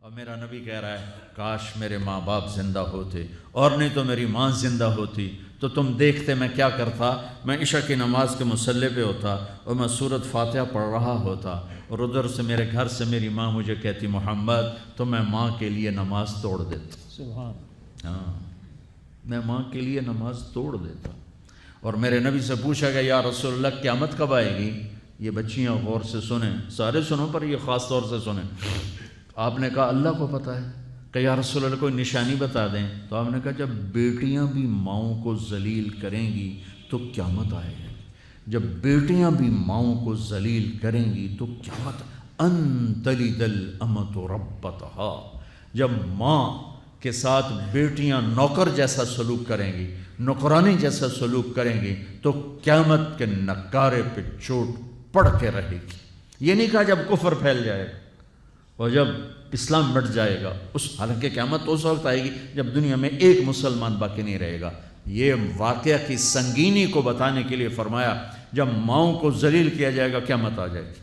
اور میرا نبی کہہ رہا ہے کاش میرے ماں باپ زندہ ہوتے اور نہیں تو میری ماں زندہ ہوتی تو تم دیکھتے میں کیا کرتا. میں عشاء کی نماز کے مصلی پہ ہوتا اور میں سورۃ فاتحہ پڑھ رہا ہوتا اور ادھر سے میرے گھر سے میری ماں مجھے کہتی محمد، تو میں ماں کے لیے نماز توڑ دیتا. سبحان. ہاں، میں ماں کے لیے نماز توڑ دیتا. اور میرے نبی سے پوچھا گیا یا رسول اللہ قیامت کب آئے گی؟ یہ بچیاں غور سے سنیں، سارے سنوں پر یہ خاص طور سے سنیں. آپ نے کہا اللہ کو پتہ ہے. کہ یا رسول اللہ کوئی نشانی بتا دیں. تو آپ نے کہا جب بیٹیاں بھی ماؤں کو ذلیل کریں گی تو قیامت آئے گی. جب بیٹیاں بھی ماؤں کو ذلیل کریں گی تو قیامت. ان تلد الامۃ ربتہا، جب ماں کے ساتھ بیٹیاں نوکر جیسا سلوک کریں گی، نوکرانی جیسا سلوک کریں گی تو قیامت کے نکارے پہ چوٹ پڑ کے رہے گی. یہ نہیں کہا جب کفر پھیل جائے گا اور جب اسلام مٹ جائے گا. حالانکہ قیامت تو اس وقت آئے گی جب دنیا میں ایک مسلمان باقی نہیں رہے گا. یہ واقعہ کی سنگینی کو بتانے کے لیے فرمایا جب ماؤں کو ذلیل کیا جائے گا قیامت آ جائے گی.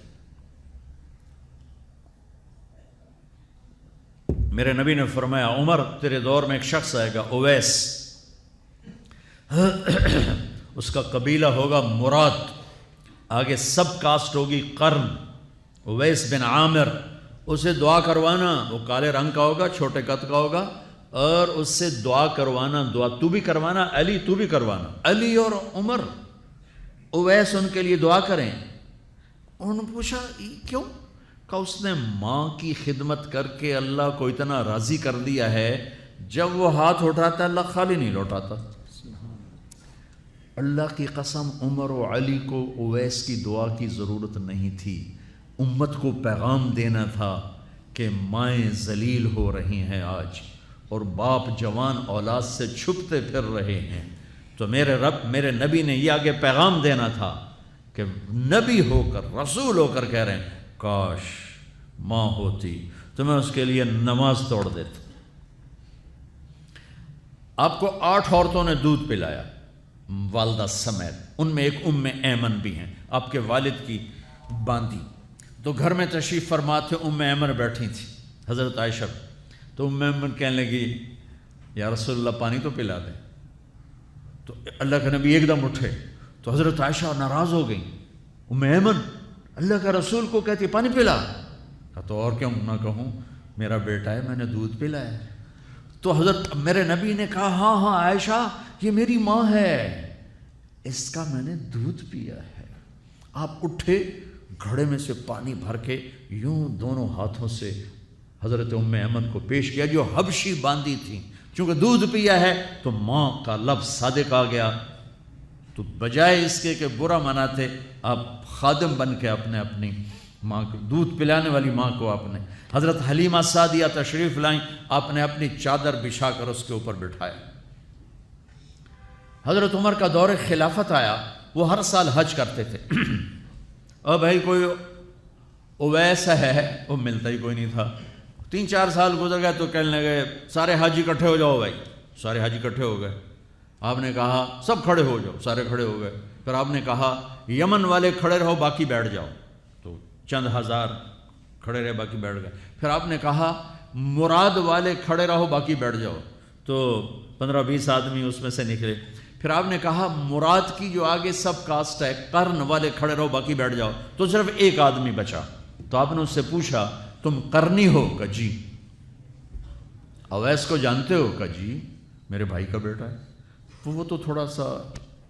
میرے نبی نے فرمایا عمر تیرے دور میں ایک شخص آئے گا اویس، اس کا قبیلہ ہوگا مراد، آگے سب کاسٹ ہوگی قرن. اویس بن عامر، اسے دعا کروانا، وہ کالے رنگ کا ہوگا، چھوٹے قد کا ہوگا، اور اس سے دعا کروانا. دعا تو بھی کروانا، علی تو بھی کروانا. علی اور عمر، اویس ان کے لیے دعا کریں. انہوں نے پوچھا کیوں؟ کہ اس نے ماں کی خدمت کر کے اللہ کو اتنا راضی کر دیا ہے، جب وہ ہاتھ اٹھاتا اللہ خالی نہیں لوٹاتا. اللہ کی قسم عمر و علی کو اویس کی دعا کی ضرورت نہیں تھی. امت کو پیغام دینا تھا کہ مائیں ذلیل ہو رہی ہیں آج اور باپ جوان اولاد سے چھپتے پھر رہے ہیں. تو میرے رب، میرے نبی نے یہ آگے پیغام دینا تھا کہ نبی ہو کر، رسول ہو کر کہہ رہے ہیں کاش ماں ہوتی تو میں اس کے لیے نماز توڑ دیتا. آپ کو 8 عورتوں نے دودھ پلایا والدہ سمیت، ان میں ایک ایمن بھی ہیں، آپ کے والد کی باندی. تو گھر میں تشریف فرما تھے، ایمن بیٹھی تھی حضرت عائشہ. تو ایمن کہنے لگی یا رسول اللہ پانی تو پلا دیں. تو اللہ کے نبی ایک دم اٹھے تو حضرت عائشہ ناراض ہو گئی. ایمن اللہ کا رسول کو کہتی پانی پلا. تو اور کیوں نہ کہوں، میرا بیٹا ہے، میں نے دودھ پلایا ہے. تو حضرت میرے نبی نے کہا ہاں ہاں عائشہ یہ میری ماں ہے، اس کا میں نے دودھ پیا ہے. آپ اٹھے، گھڑے میں سے پانی بھر کے یوں دونوں ہاتھوں سے حضرت ایمن کو پیش کیا جو حبشی باندی تھی. چونکہ دودھ پیا ہے تو ماں کا لفظ صادق آ گیا. تو بجائے اس کے کہ برا مناتے، آپ خادم بن کے اپنی ماں کو، دودھ پلانے والی ماں کو آپ نے، حضرت حلیمہ سعدیہ تشریف لائیں، آپ نے اپنی چادر بچھا کر اس کے اوپر بٹھایا. حضرت عمر کا دور خلافت آیا، وہ ہر سال حج کرتے تھے. اور بھائی کوئی اویس ہے، وہ ملتا ہی کوئی نہیں تھا. 3-4 سال گزر گئے تو کہنے لگے سارے حج اکٹھے ہو جاؤ. بھائی سارے حج اکٹھے ہو گئے. آپ نے کہا سب کھڑے ہو جاؤ، سارے کھڑے ہو گئے. پھر آپ نے کہا یمن والے کھڑے رہو باقی بیٹھ جاؤ. تو چند ہزار کھڑے رہے باقی بیٹھ گئے. پھر آپ نے کہا مراد والے کھڑے رہو باقی بیٹھ جاؤ. تو 15-20 آدمی اس میں سے نکلے. پھر آپ نے کہا مراد کی جو آگے سب کاسٹ ہے قرن والے کھڑے رہو باقی بیٹھ جاؤ. تو صرف ایک آدمی بچا. تو آپ نے اس سے پوچھا تم قرنی ہو؟ کہ جی. اویس کو جانتے ہو؟ کہ جی میرے بھائی کا بیٹا ہے. وہ تو تھوڑا سا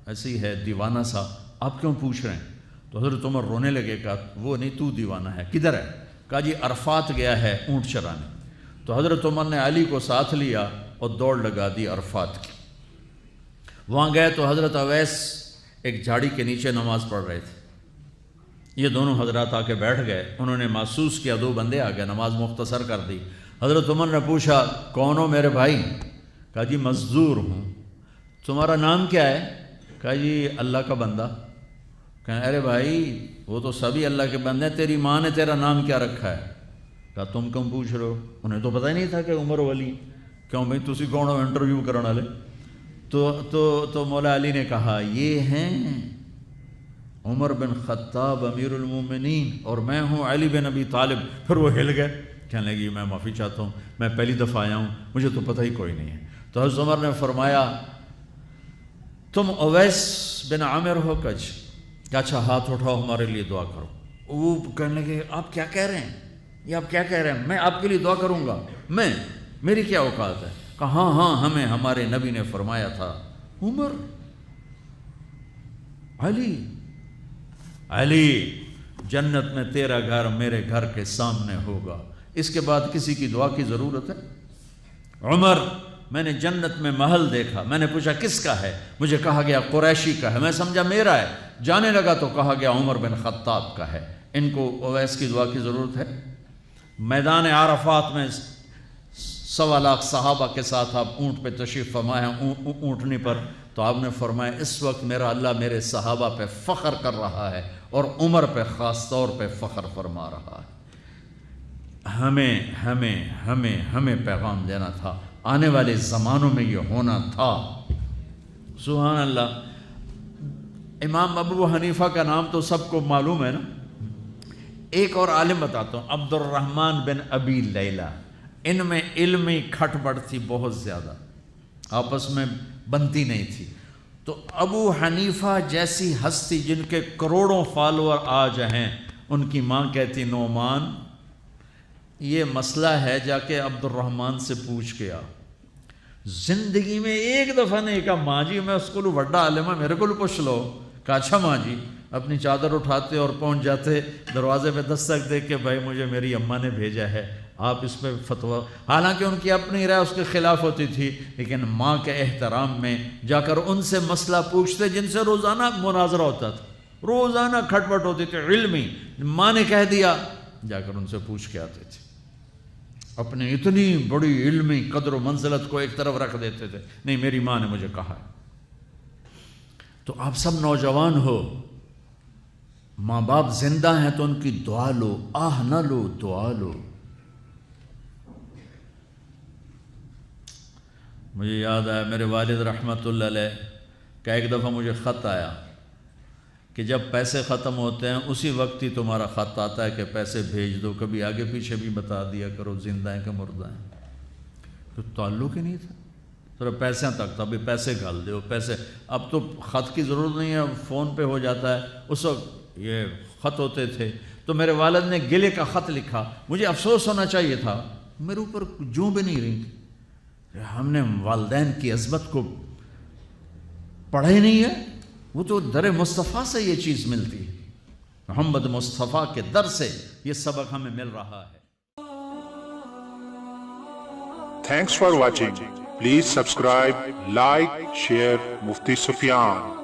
ایسے ہی ہے دیوانہ سا، آپ کیوں پوچھ رہے ہیں؟ تو حضرت عمر رونے لگے. کہا وہ نہیں، تو دیوانہ ہے. کدھر ہے؟ کہا جی عرفات گیا ہے اونٹ چرانے. تو حضرت عمر نے علی کو ساتھ لیا اور دوڑ لگا دی عرفات کی. وہاں گئے تو حضرت اویس ایک جھاڑی کے نیچے نماز پڑھ رہے تھے. یہ دونوں حضرات آ کے بیٹھ گئے. انہوں نے محسوس کیا 2 بندے آ گئے، نماز مختصر کر دی. حضرت عمر نے پوچھا کون ہو میرے بھائی؟ کہا جی مزدور ہوں. تمہارا نام کیا ہے؟ کہا جی اللہ کا بندہ. کہیں ارے بھائی وہ تو سبھی اللہ کے بندے ہیں، تیری ماں نے تیرا نام کیا رکھا ہے؟ کہا تم کیوں پوچھ رہے ہو؟ انہیں تو پتہ ہی نہیں تھا کہ عمر ولی. کیوں بھائی تسی کون ہو انٹرویو کرنے والے؟ تو مولا علی نے کہا یہ ہیں عمر بن خطاب امیر المومنین اور میں ہوں علی بن ابی طالب. پھر وہ ہل گئے کہنے لگی میں معافی چاہتا ہوں، میں پہلی دفعہ آیا ہوں، مجھے تو پتہ ہی کوئی نہیں ہے۔ تو حضرت عمر نے فرمایا تم اویس بن عامر ہو؟ کہ اچھا ہاتھ اٹھاؤ ہمارے لیے دعا کرو۔ وہ کہنے لگے آپ کیا کہہ رہے ہیں، یہ آپ کیا کہہ رہے ہیں، میں آپ کے لیے دعا کروں گا، میری کیا اوقات ہے؟ کہا ہاں ہمیں ہمارے نبی نے فرمایا تھا عمر علی جنت میں تیرا گھر میرے گھر کے سامنے ہوگا، اس کے بعد کسی کی دعا کی ضرورت ہے؟ عمر میں نے جنت میں محل دیکھا، میں نے پوچھا کس کا ہے، مجھے کہا گیا قریشی کا ہے، میں سمجھا میرا ہے، جانے لگا تو کہا گیا عمر بن خطاب کا ہے، ان کو اویس کی دعا کی ضرورت ہے؟ میدان عرفات میں 1.25 لاکھ صحابہ کے ساتھ آپ اونٹ پہ تشریف فرما ہیں، اونٹنی پر، تو آپ نے فرمایا اس وقت میرا اللہ میرے صحابہ پہ فخر کر رہا ہے اور عمر پہ خاص طور پہ فخر فرما رہا ہے۔ ہمیں پیغام دینا تھا، آنے والے زمانوں میں یہ ہونا تھا۔ سبحان اللہ۔ امام ابو حنیفہ کا نام تو سب کو معلوم ہے نا۔ ایک اور عالم بتاتا ہوں، عبد الرحمن بن ابی لیلہ، ان میں علمی کھٹ بڑھ تھی بہت زیادہ، آپس میں بنتی نہیں تھی۔ تو ابو حنیفہ جیسی ہستی جن کے کروڑوں فالوور آج ہیں، ان کی ماں کہتی نعمان یہ مسئلہ ہے جا کے عبد الرحمن سے پوچھ کے آ۔ زندگی میں ایک دفعہ نہیں کہا ماں جی میں اس کو بڑا عالم ہے میرے کو پوچھ لو، کہا اچھا ماں جی، اپنی چادر اٹھاتے اور پہنچ جاتے دروازے پہ دستک دے کے بھائی مجھے میری اماں نے بھیجا ہے، آپ اس پہ فتویٰ، حالانکہ ان کی اپنی رائے اس کے خلاف ہوتی تھی، لیکن ماں کے احترام میں جا کر ان سے مسئلہ پوچھتے جن سے روزانہ مناظرہ ہوتا تھا، روزانہ کھٹ پٹ ہوتی تھی علمی، ماں نے کہہ دیا جا کر ان سے پوچھ کے آتے تھے، اپنی اتنی بڑی علمی قدر و منزلت کو ایک طرف رکھ دیتے تھے، نہیں میری ماں نے مجھے کہا ہے۔ تو آپ سب نوجوان ہو، ماں باپ زندہ ہیں تو ان کی دعا لو، آہ نہ لو، دعا لو۔ مجھے یاد آیا میرے والد رحمۃ اللہ علیہ کا ایک دفعہ مجھے خط آیا کہ جب پیسے ختم ہوتے ہیں اسی وقت ہی تمہارا خط آتا ہے کہ پیسے بھیج دو، کبھی آگے پیچھے بھی بتا دیا کرو زندہ ہیں کہ مردہ ہیں۔ تو تعلق ہی نہیں تھا، صرف پیسے تک تھا، ابھی پیسے گھال دو پیسے، اب تو خط کی ضرورت نہیں ہے، فون پہ ہو جاتا ہے، اس وقت یہ خط ہوتے تھے۔ تو میرے والد نے گلے کا خط لکھا، مجھے افسوس ہونا چاہیے تھا، میرے اوپر جوں بھی نہیں رہی، ہم نے والدین کی عظمت کو پڑھا ہی نہیں ہے، وہ تو در مصطفیٰ سے یہ چیز ملتی ہے، محمد مصطفیٰ کے در سے یہ سبق ہمیں مل رہا ہے۔ Thanks for watching. Please subscribe, like, share Mufti Sufyan.